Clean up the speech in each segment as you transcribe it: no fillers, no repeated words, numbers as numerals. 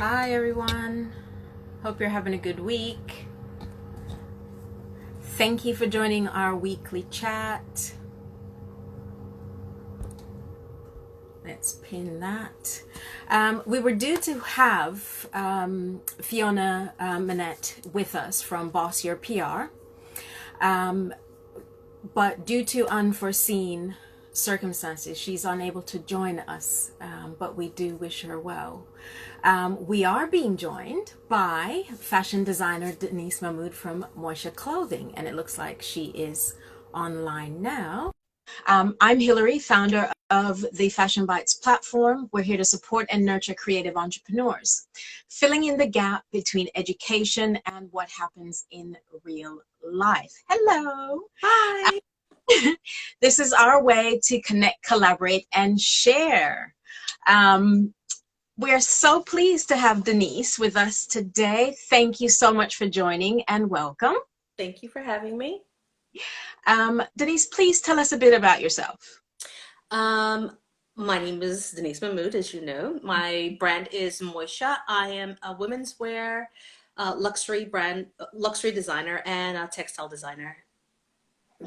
Hi everyone. Hope you're having a good week. Thank you for joining our weekly chat. Let's pin that. We were due to have Fiona Manette with us from Boss Your PR, but due to unforeseen circumstances, she's unable to join us, but we do wish her well. We are being joined by fashion designer Denise Mahmud from Moixa Clothing, and it looks like she is online now. I'm Hillary, founder of the FASHIONbytes platform. We're here to support and nurture creative entrepreneurs, filling in the gap between education and what happens in real life. Hello. Hi. This is our way to connect, collaborate, and share. We're so pleased to have Denise with us today. Thank you so much for joining and welcome. Thank you for having me. Denise, please tell us a bit about yourself. My name is Denise Mahmud, as you know. My brand is Moixa. I am a women's wear luxury designer and a textile designer.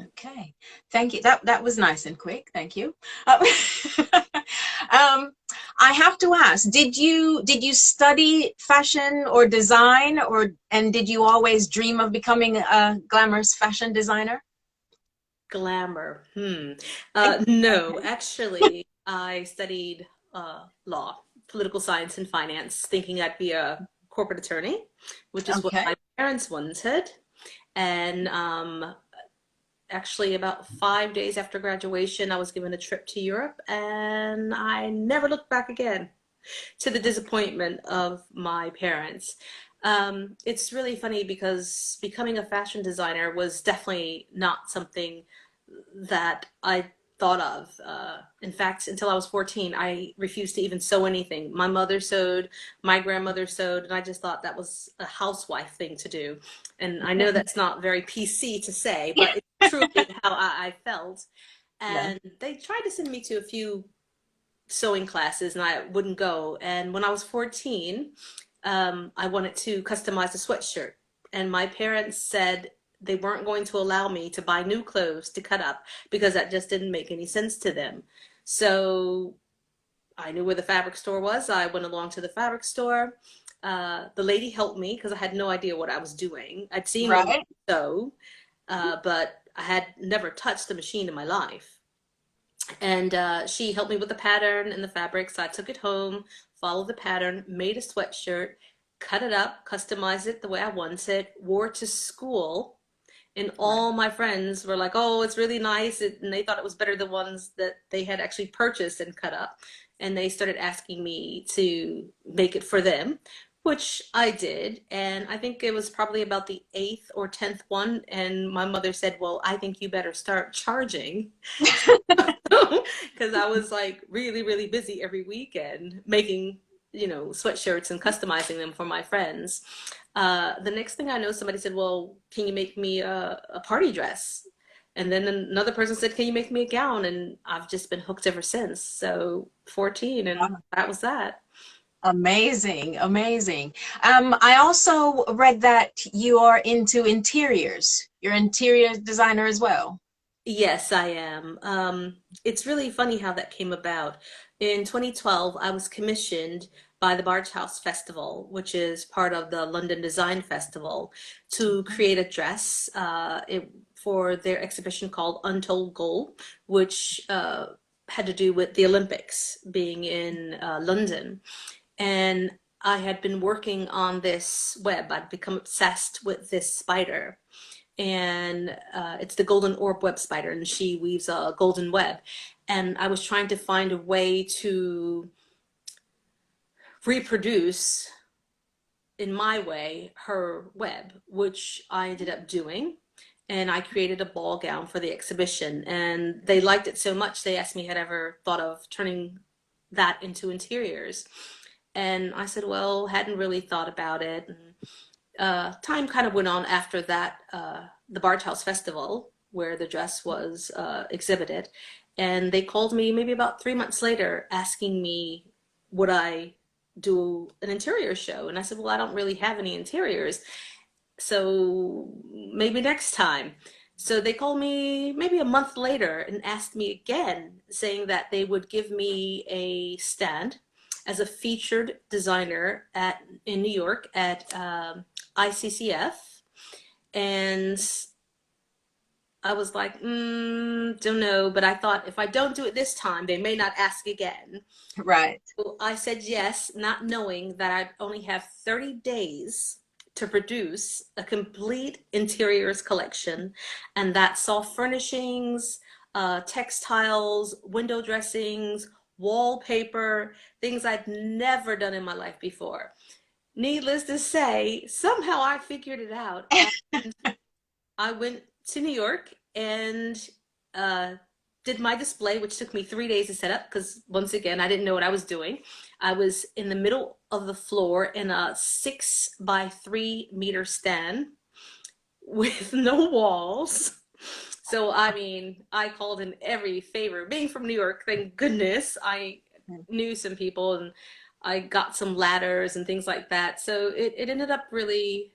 Okay, thank you. That was nice and quick. Thank you. I have to ask, did you study fashion or design, and did you always dream of becoming a glamorous fashion designer? Glamour. No, actually, I studied law, political science, and finance, thinking I'd be a corporate attorney, which is what my parents wanted. And actually, about 5 days after graduation, I was given a trip to Europe, and I never looked back again, to the disappointment of my parents. It's really funny because becoming a fashion designer was definitely not something that I thought of. In fact, until I was 14, I refused to even sew anything. My mother sewed, my grandmother sewed, and I just thought that was a housewife thing to do. And I know that's not very PC to say, but it's truly how I felt. And they tried to send me to a few sewing classes, and I wouldn't go. And when I was 14, I wanted to customize a sweatshirt. And my parents said they weren't going to allow me to buy new clothes to cut up because that just didn't make any sense to them. So I knew where the fabric store was. I went along to the fabric store. The lady helped me because I had no idea what I was doing. I'd seen my mom sew, but I had never touched a machine in my life. And she helped me with the pattern and the fabric. So I took it home, followed the pattern, made a sweatshirt, cut it up, customized it the way I wanted, wore it to school. And all my friends were like, oh, it's really nice. And they thought it was better than ones that they had actually purchased and cut up. And they started asking me to make it for them, which I did. And I think it was probably about the 8th or 10th one. And my mother said, well, I think you better start charging. Because I was like really, really busy every weekend making, sweatshirts and customizing them for my friends. The next thing I know, somebody said, well, can you make me a party dress? And then another person said, can you make me a gown? And I've just been hooked ever since. So 14, and that was that. Amazing, amazing. I also read that you are into interiors. You're an interior designer as well. Yes, I am. It's really funny how that came about. In 2012, I was commissioned by the Bargehouse Festival, which is part of the London Design Festival, to create a dress for their exhibition called Untold Gold, which had to do with the Olympics being in London. And I had been working on this web. I'd become obsessed with this spider, and it's the golden orb web spider, and she weaves a golden web. And I was trying to find a way to reproduce in my way her web, which I ended up doing. And I created a ball gown for the exhibition, and they liked it so much they asked me had I ever thought of turning that into interiors. And I said, well, hadn't really thought about it. And time kind of went on after that, the Bargehouse Festival, where the dress was exhibited. And they called me maybe about 3 months later asking me would I do an interior show. And I said, well, I don't really have any interiors, so maybe next time. So they called me maybe a month later and asked me again, saying that they would give me a stand as a featured designer at in New York at ICCF. And I was like, don't know, but I thought if I don't do it this time, they may not ask again. Right. So I said yes, not knowing that I'd only have 30 days to produce a complete interiors collection, and that saw furnishings, textiles, window dressings, wallpaper, things I'd never done in my life before. Needless to say, somehow I figured it out, and I went to New York and uh, did my display, which took me 3 days to set up because, once again, I didn't know what I was doing. I was in the middle of the floor in a 6 by 3 meter stand with no walls. So, I mean, I called in every favor. Being from New York, thank goodness, I knew some people and I got some ladders and things like that. So it ended up really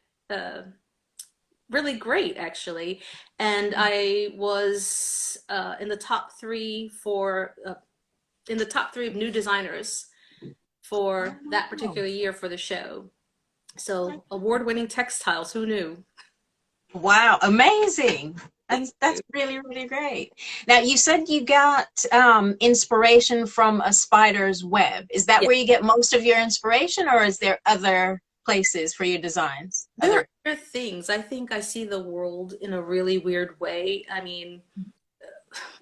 really great actually, and I was in the top three of new designers for that particular year for the show. So award-winning textiles, who knew? Wow, amazing. That's really, really great. Now, you said you got inspiration from a spider's web. Is that Yeah. where you get most of your inspiration, or is there other places for your designs? There are other things. I think I see the world in a really weird way. I mean,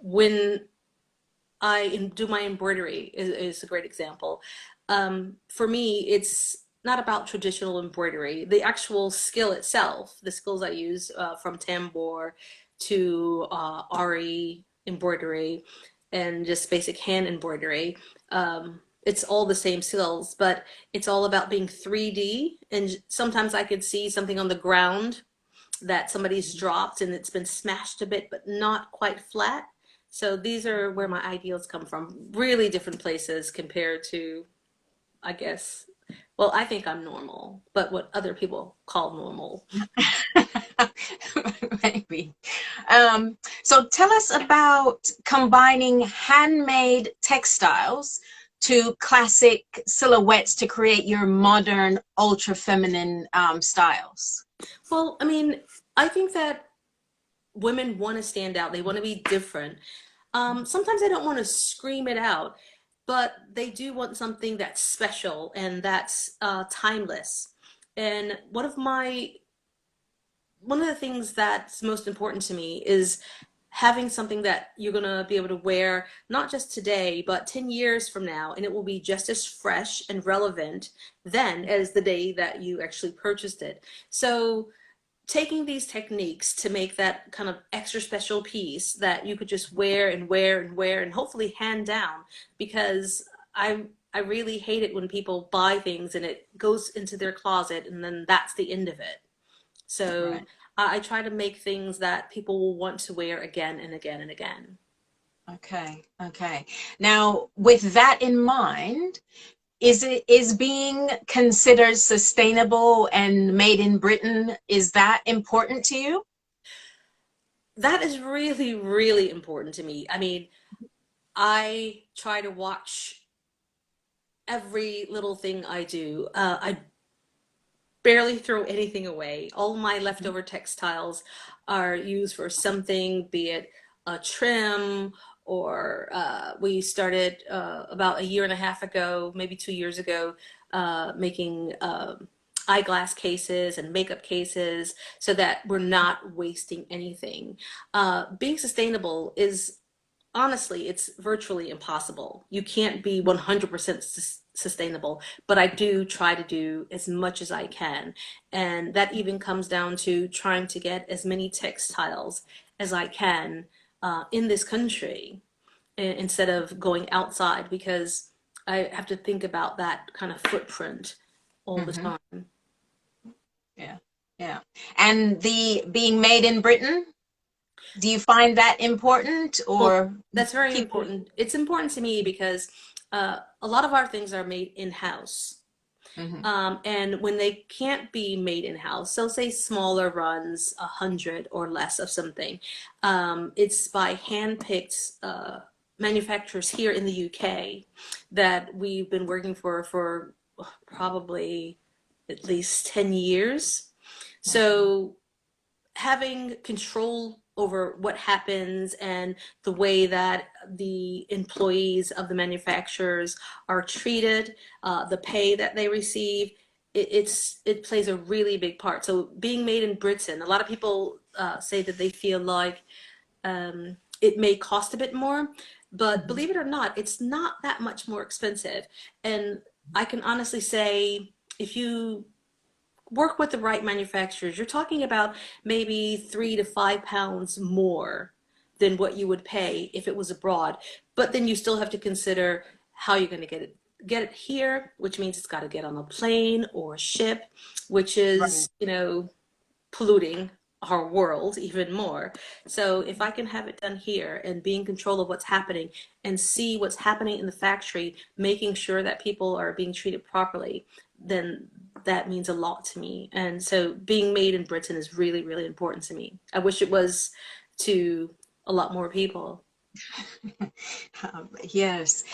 when I do my embroidery is a great example. For me, it's not about traditional embroidery. The actual skill itself, the skills I use from tambour to Ari embroidery and just basic hand embroidery. It's all the same skills, but it's all about being 3D. And sometimes I could see something on the ground that somebody's dropped and it's been smashed a bit, but not quite flat. So these are where my ideals come from. Really different places compared to, I guess, well, I think I'm normal, but what other people call normal. Maybe. So tell us about combining handmade textiles to classic silhouettes to create your modern, ultra feminine styles. Well, I mean, I think that women want to stand out. They want to be different. Sometimes they don't want to scream it out, but they do want something that's special and that's timeless. And one of the things that's most important to me is having something that you're going to be able to wear not just today but 10 years from now, and it will be just as fresh and relevant then as the day that you actually purchased it. So taking these techniques to make that kind of extra special piece that you could just wear and wear and wear and hopefully hand down, because I really hate it when people buy things and it goes into their closet and then that's the end of it. So Right. I try to make things that people will want to wear again and again and again. Okay. Okay. Now, with that in mind, is being considered sustainable and made in Britain, is that important to you? That is really, really important to me. I mean, I try to watch every little thing I do. I barely throw anything away. All my leftover textiles are used for something, be it a trim or we started about a year and a half ago, maybe 2 years ago, making eyeglass cases and makeup cases so that we're not wasting anything. Being sustainable is honestly, it's virtually impossible. You can't be 100% sustainable, but I do try to do as much as I can. And that even comes down to trying to get as many textiles as I can in this country instead of going outside, because I have to think about that kind of footprint all the Mm-hmm. time. Yeah. Yeah. And the being made in Britain, do you find that important, Well, or that's very people? important. It's important to me because a lot of our things are made in-house. Mhm. And when they can't be made in-house, so say smaller runs, 100 or less of something, it's by hand-picked manufacturers here in the UK that we've been working for probably at least 10 years. So having control over what happens and the way that the employees of the manufacturers are treated, the pay that they receive, it plays a really big part. So being made in Britain, a lot of people say that they feel like it may cost a bit more, but believe it or not, it's not that much more expensive. And I can honestly say, if you work with the right manufacturers, you're talking about maybe £3 to £5 more than what you would pay if it was abroad. But then you still have to consider how you're going to get it here, which means it's got to get on a plane or a ship, which Right. is, polluting our world even more. So if I can have it done here and be in control of what's happening and see what's happening in the factory, making sure that people are being treated properly, then that means a lot to me. And so being made in Britain is really, really important to me. I wish it was to a lot more people. Yes.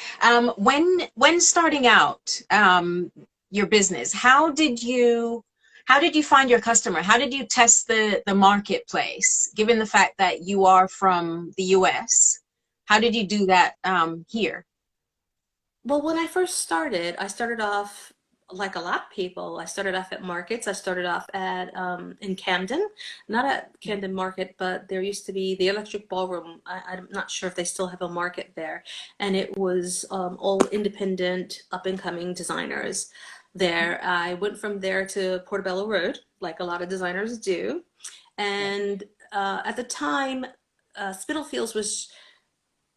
When starting out your business, how did you find your customer? How did you test the marketplace, given the fact that you are from the US? How did you do that here? Well, when I started off like a lot of people. I started off at markets. I started off at in Camden, not at Camden Market, but there used to be the Electric Ballroom. I'm not sure if they still have a market there, and it was all independent, up and coming designers there. I went from there to Portobello Road, like a lot of designers do, and at the time, Spitalfields was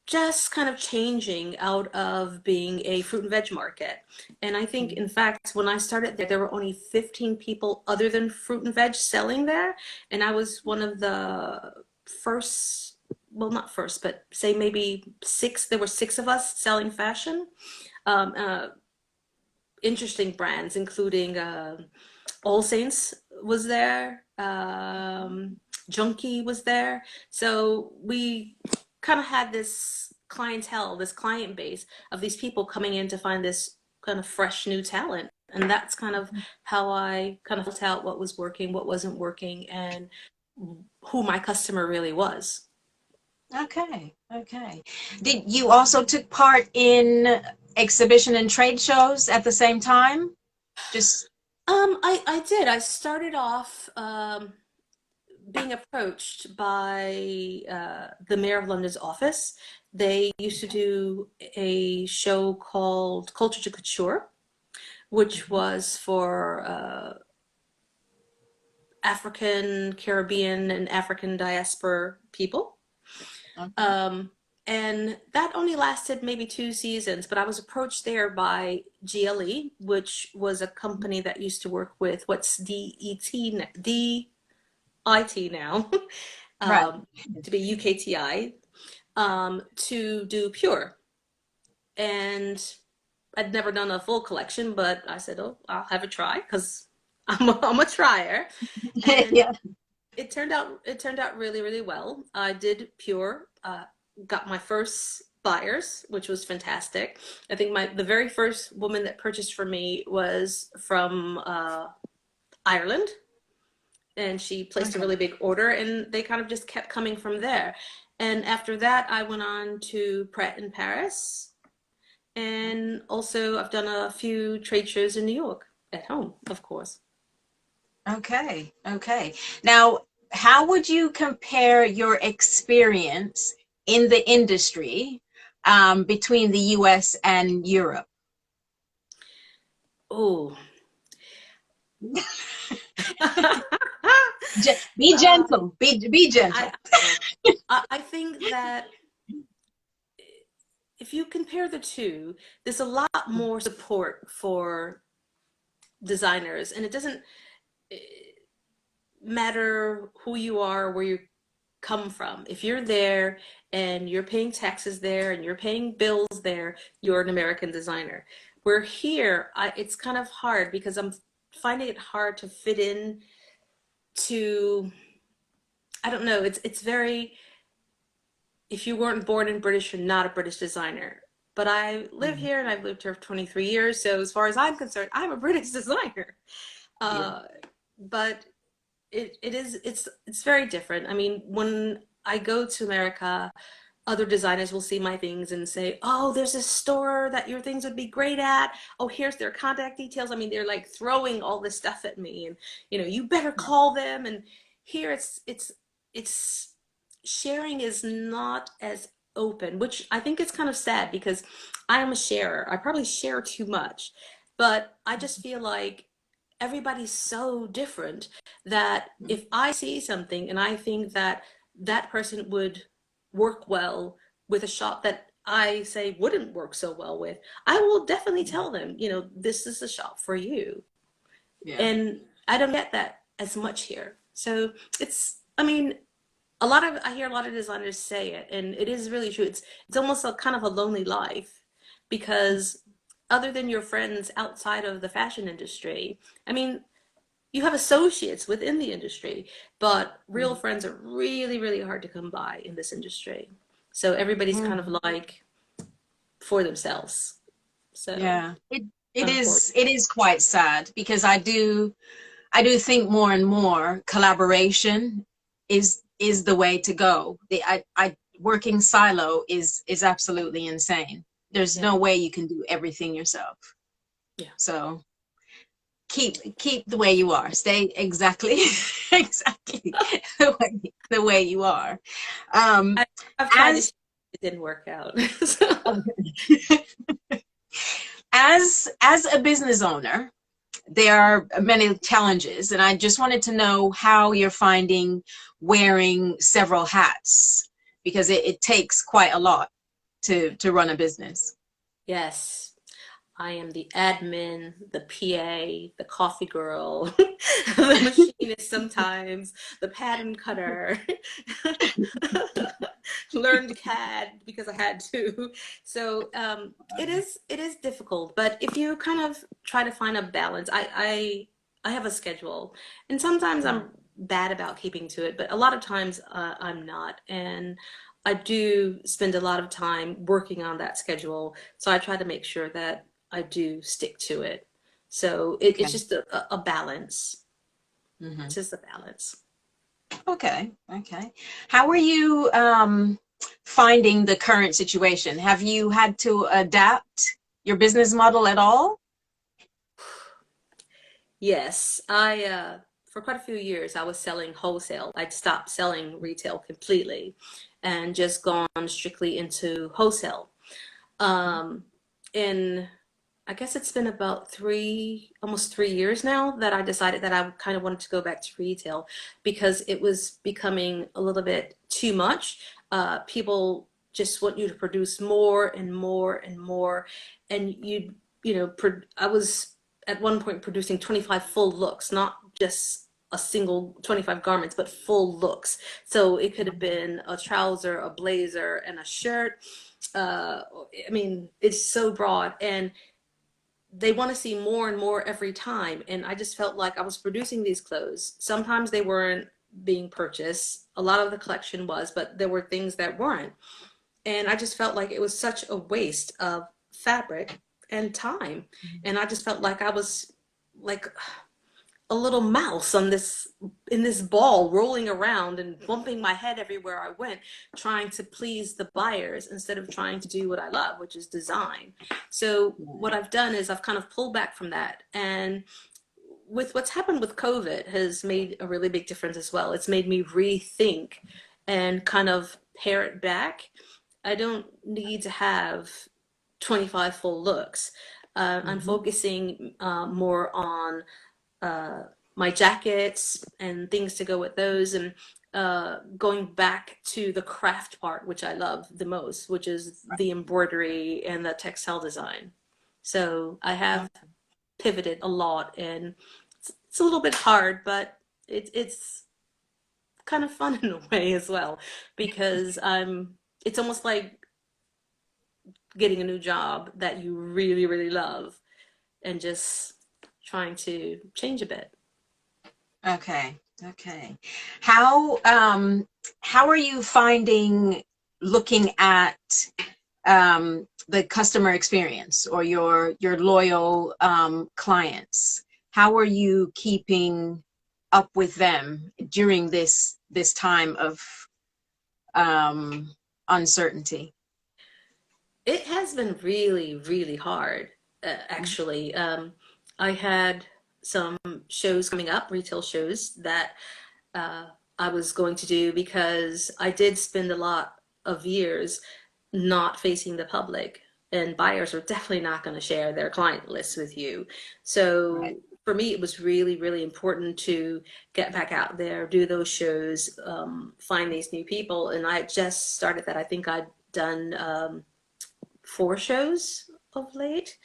just kind of changing out of being a fruit and veg market. And I think, in fact, when I started there, there were only 15 people other than fruit and veg selling there. And I was one of the first, well, not first, but say maybe six, there were six of us selling fashion. Um, uh, Interesting brands, including All Saints was there, Junkie was there. So we kind of had this clientele, this client base of these people coming in to find this kind of fresh new talent. And that's kind of how I kind of felt out what was working, what wasn't working, and who my customer really was. Okay, okay. Did you also took part in exhibition and trade shows at the same time? Just I did. I started off being approached by the Mayor of London's office. They used to do a show called Culture to Couture, which was for African, Caribbean, and African diaspora people. okay. Um, and that only lasted maybe 2 seasons, but I was approached there by GLE, which was a company that used to work with what's DIT now, Right. to be UKTI, to do Pure. And I'd never done a full collection, but I said, oh, I'll have a try because I'm a trier. And Yeah. it turned out really, really well. I did Pure, got my first buyers, which was fantastic. I think the very first woman that purchased from me was from Ireland, and she placed a Okay. really big order, and they kind of just kept coming from there. And after that, I went on to Pret in Paris, and also I've done a few trade shows in New York at home, of course. Okay. Okay. Now, how would you compare your experience in the industry between the US and Europe? Oh. Be uh, gentle. Be I gentle. I think that if you compare the two, there's a lot more support for designers, and it doesn't matter who you are, where you come from. If you're there and you're paying taxes there and you're paying bills there, you're an American designer. Where here, it's kind of hard because I'm finding it hard to fit in to, I don't know, it's very, if you weren't born in British, you're not a British designer. But I live Mhm. here and I've lived here for 23 years. So as far as I'm concerned, I'm a British designer. Yeah. Uh, but it's very different. I mean, when I go to America, other designers will see my things and say, "Oh, there's a store that your things would be great at. Oh, here's their contact details." I mean, they're like throwing all this stuff at me, and you better call them. And here, it's sharing is not as open, which I think is kind of sad because I am a sharer. I probably share too much, but I just feel like everybody's so different that if I see something and I think that that person would work well with a shop that I say wouldn't work so well with, I will definitely tell them, this is a shop for you. Yeah. And I don't get that as much here. So I mean, I hear a lot of designers say it, and it is really true. It's almost a kind of a lonely life because other than your friends outside of the fashion industry, I mean, you have associates within the industry, but real Mhm. friends are really, really hard to come by in this industry. So everybody's kind of Mhm. like for themselves. So Yeah. It is unfortunately, quite sad because I do think more and more collaboration is the way to go. I working silo is absolutely insane. There's yeah, no way you can do everything yourself. yeah. So keep the way you are. Stay exactly exactly the way you are. Um, I, I've tried to, as it didn't work out. So, as a business owner, there are many challenges, and I just wanted to know how you're finding wearing several hats because it takes quite a lot to run a business. yes. I am the admin, the PA, the coffee girl, the machinist sometimes, the pattern cutter, learned CAD because I had to. So it is difficult, but if you kind of try to find a balance, I have a schedule, and sometimes I'm bad about keeping to it, but a lot of times I'm not, and I do spend a lot of time working on that schedule. So I try to make sure that I do stick to it. So it's Okay. just a balance. Hmm. It's just a balance. Okay. Okay. How are you finding the current situation? Have you had to adapt your business model at all? Yes, I for quite a few years I was selling wholesale. I'd stopped selling retail completely and just gone strictly into wholesale. Um, in I guess it's been about almost 3 years now that I decided that I kind of wanted to go back to retail because it was becoming a little bit too much. People just want you to produce more and more and more, and I was at one point producing 25 full looks, not just a single 25 garments, but full looks. So it could have been a trouser, a blazer, and a shirt. Uh, I mean, it's so broad, and they want to see more and more every time. And I just felt like I was producing these clothes. Sometimes they weren't being purchased. A lot of the collection was, but there were things that weren't. And I just felt like it was such a waste of fabric and time. And I just felt like I was like a little mouse on this in this ball rolling around and bumping my head everywhere I went, trying to please the buyers instead of trying to do what I love, which is design. So what I've done is I've kind of pulled back from that, and with what's happened with COVID has made a really big difference as well. It's made me rethink and kind of pare it back. I don't need to have 25 full looks. I'm Hmm. focusing more on uh, my jackets and things to go with those, and going back to the craft part, which I love the most, which is the embroidery and the textile design. So I have pivoted a lot, and it's a little bit hard, but it's kind of fun in a way as well because it's almost like getting a new job that you really, really love and just trying to change a bit. Okay. Okay. How are you finding looking at the customer experience or your loyal clients? How are you keeping up with them during this time of uncertainty? It has been really, really hard, actually. I had some shows coming up, retail shows that I was going to do because I did spend a lot of years not facing the public, and buyers are definitely not going to share their client lists with you. Right. So for me, it was really, really important to get back out there, do those shows, find these new people. And I just started that. I think I'd done 4 shows of late.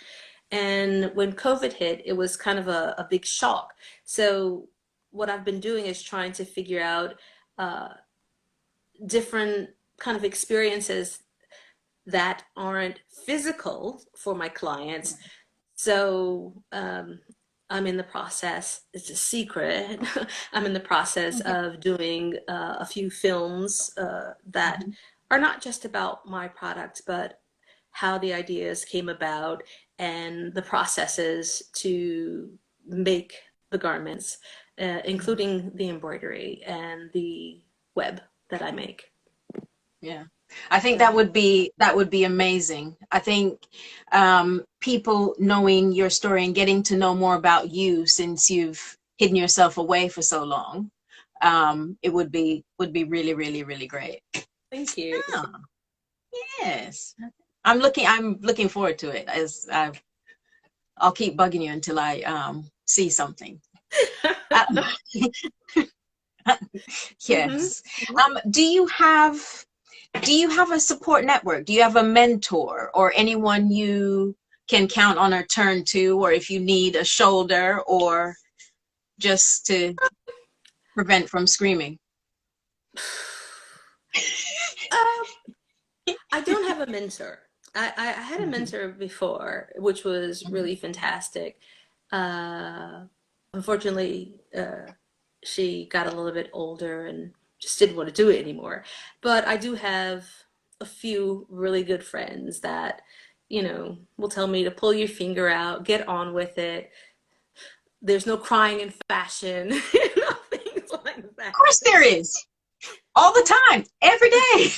And when COVID hit, it was kind of a big shock. So what I've been doing is trying to figure out uh, different kind of experiences that aren't physical for my clients. So I'm in the process, it's a secret, I'm in the process of doing a few films that are not just about my product, but how the ideas came about and the processes to make the garments, including the embroidery and the web that I make. Yeah. I think that would be amazing. I think people knowing your story and getting to know more about you since you've hidden yourself away for so long, it would be really, really, really great. Thank you. Oh, yes. I'm looking forward to it. I'll keep bugging you until I see something. Yes. Do you have a support network? Do you have a mentor or anyone you can count on or turn to, or if you need a shoulder or just to prevent from screaming? I don't have a mentor. I had a mentor before, which was really fantastic. Uh, Unfortunately, she got a little bit older and just didn't want to do it anymore. But I do have a few really good friends that, will tell me to pull your finger out, get on with it. There's no crying in fashion, things like that. Of course there is. All the time, every day.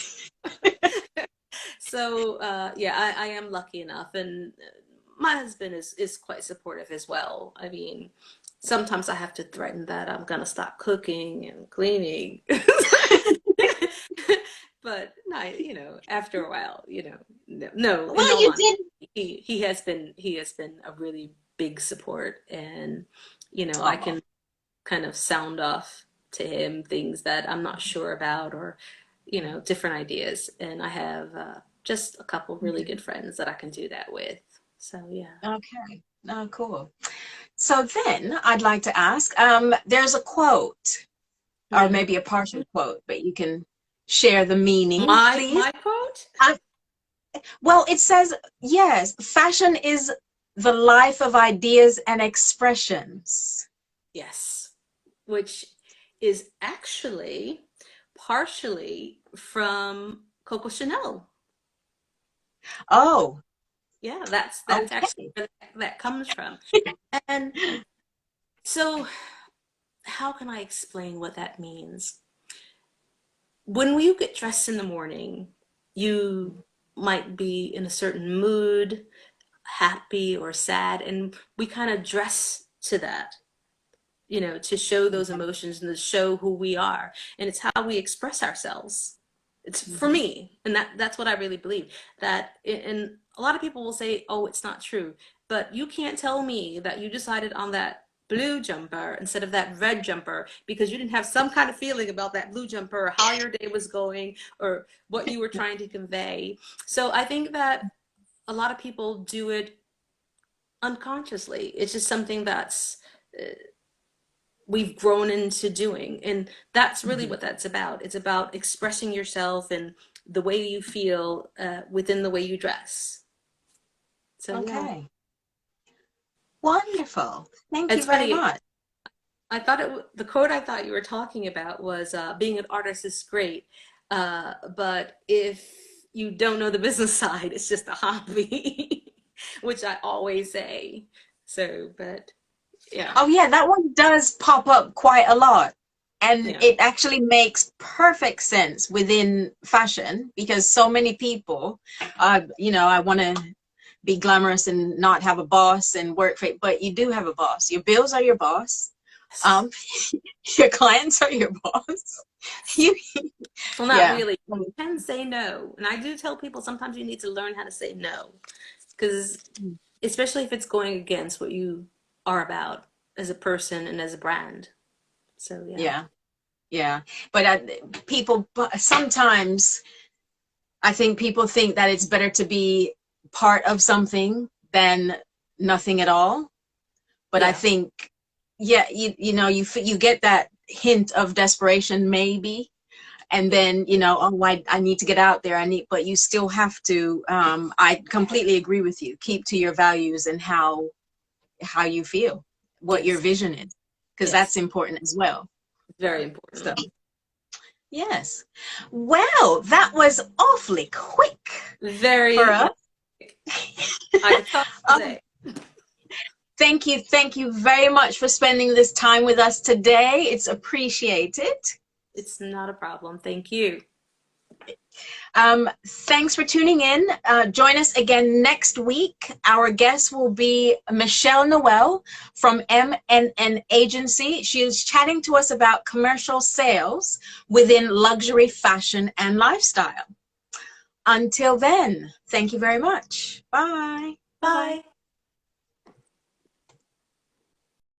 So yeah, I am lucky enough, and my husband is quite supportive as well. I mean, sometimes I have to threaten that I'm gonna stop cooking and cleaning, but no, after a while, no, in Well, all you honesty, did. he has been a really big support, and I Oh, can kind of sound off to him things that I'm not sure about, or different ideas. And I have just a couple really good friends that I can do that with. So yeah. okay. Oh, cool. So then I'd like to ask, there's a quote, or Mhm. maybe a partial quote, but you can share the meaning, My please. quote? Um, well, it says, yes, fashion is the life of ideas and expressions. Yes. Which is actually partially from Coco Chanel. Oh, Yeah, that's actually okay. where that comes from. And so how can I explain what that means? When you get dressed in the morning, you might be in a certain mood, happy or sad, and we kind of dress to that, to show those emotions and to show who we are. And it's how we express ourselves. It's for Mhm. me, and that's what I really believe. And a lot of people will say, "Oh, it's not true," but you can't tell me that you decided on that blue jumper instead of that red jumper because you didn't have some kind of feeling about that blue jumper or how your day was going or what you were trying to convey. So I think that a lot of people do it unconsciously. It's just something that's we've grown into doing, and that's really Mhm. what that's about. It's about expressing yourself and the way you feel within the way you dress. So Okay. yeah. Wonderful. Thank you It's very funny. much. I thought the quote I thought you were talking about was being an artist is great, but if you don't know the business side, it's just a hobby, which I always say. So, but yeah. Oh yeah, that one does pop up quite a lot. And Yeah. it actually makes perfect sense within fashion because so many people, you know, I want to be glamorous and not have a boss and work for it, but you do have a boss. Your bills are your boss. Your clients are your boss. Well, not Yeah. really. You can say no. And I do tell people sometimes you need to learn how to say no. Because especially if it's going against what you are about as a person and as a brand. So, yeah. Yeah. Yeah. But people, sometimes I think people think that it's better to be part of something than nothing at all. But Yeah. I think, yeah, you know, you get that hint of desperation maybe. And then, you know, oh, I need to get out there. But you still have to, I completely agree with you. Keep to your values and how you feel, what your Yes. vision is, because Yes. that's important as well. Very important. So, yes. Well, that was awfully quick. Very. For us. I could talk all day. Thank you very much for spending this time with us today. It's appreciated. It's not a problem. Thank you. Thanks for tuning in. Join us again next week. Our guest will be Michelle Noel from MNN Agency. She is chatting to us about commercial sales within luxury fashion and lifestyle. Until then, thank you very much. Bye. Bye.